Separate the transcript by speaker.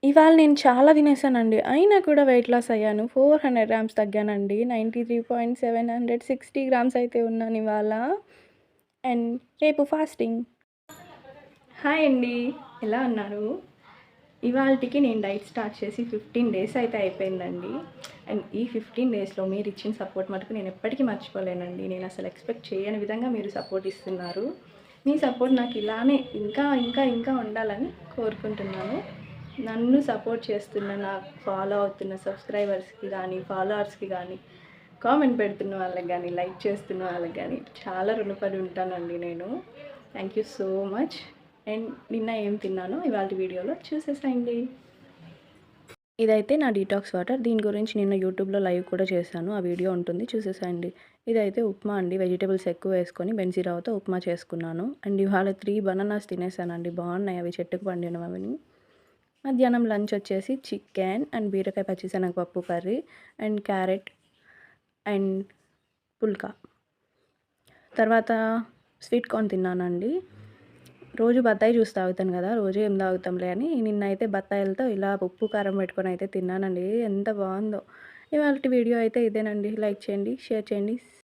Speaker 1: ఇవాళ నేను చాలా తినేసానండి. అయినా కూడా వెయిట్ లాస్ అయ్యాను. 400 గ్రామ్స్ తగ్గానండి. 93.760 గ్రామ్స్ అయితే ఉన్నానివాళ. అండ్ రేపు ఫాస్టింగ్. హాయ్ అండి. ఎలా ఉన్నారు? ఇవాల్టికి నేను డైట్ స్టార్ట్ చేసి 15 డేస్ అయితే అయిపోయిందండి. అండ్ ఈ 15 డేస్‌లో మీరిచ్చిన సపోర్ట్ మటుకు నేను ఎప్పటికీ మర్చిపోలేనండి. నేను అసలు ఎక్స్‌పెక్ట్ చేయని విధంగా మీరు సపోర్ట్ ఇస్తున్నారు. మీ సపోర్ట్ నాకు ఇలానే ఇంకా ఉండాలని కోరుకుంటున్నాను. నన్ను సపోర్ట్ చేస్తున్న, నాకు ఫాలో అవుతున్న సబ్స్క్రైబర్స్‌కి గానీ, ఫాలోవర్స్‌కి గానీ, కామెంట్ పెడుతున్న వాళ్ళకి గానీ, లైక్ చేస్తున్న వాళ్ళకి గానీ చాలా రుణపడి ఉంటానండి నేను. Thank you so much. And నిన్న ఏం తిన్నానో ఇవాల్టి వీడియోలో చూసేసేయండి. ఇదైతే నా డీటాక్స్ వాటర్. దీని గురించి నిన్న యూట్యూబ్‌లో లైవ్ కూడా చేశాను. ఆ వీడియో ఉంటుంది చూసేసేయండి. ఇదైతే ఉప్మా అండి. వెజిటబుల్స్ ఎక్కువ వేసుకొని బెన్సీ రవ్వతో ఉప్మా చేసుకున్నాను. అండ్ ఇవాళ 3 బనానాస్ తినేసానండి. బాగున్నాయి అవి చెట్టుకు పండినవని. మధ్యాహ్నం లంచ్ వచ్చేసి చికెన్ అండ్ బీరకాయ పచ్చిశనగపప్పు కర్రీ అండ్ క్యారెట్ అండ్ పుల్కా. తర్వాత స్వీట్ కార్న్ తిన్నానండి. రోజు బత్తాయి జ్యూస్ తాగుతాను కదా! రోజు ఏం తాగుతాంలే అని నిన్నైతే బత్తాయిలతో ఇలా ఉప్పు, కారం పెట్టుకొని అయితే తిన్నానండి. ఎంత బావుందో! ఇవాల్టి వీడియో అయితే ఇదేనండి. లైక్ చేయండి, షేర్ చేయండి.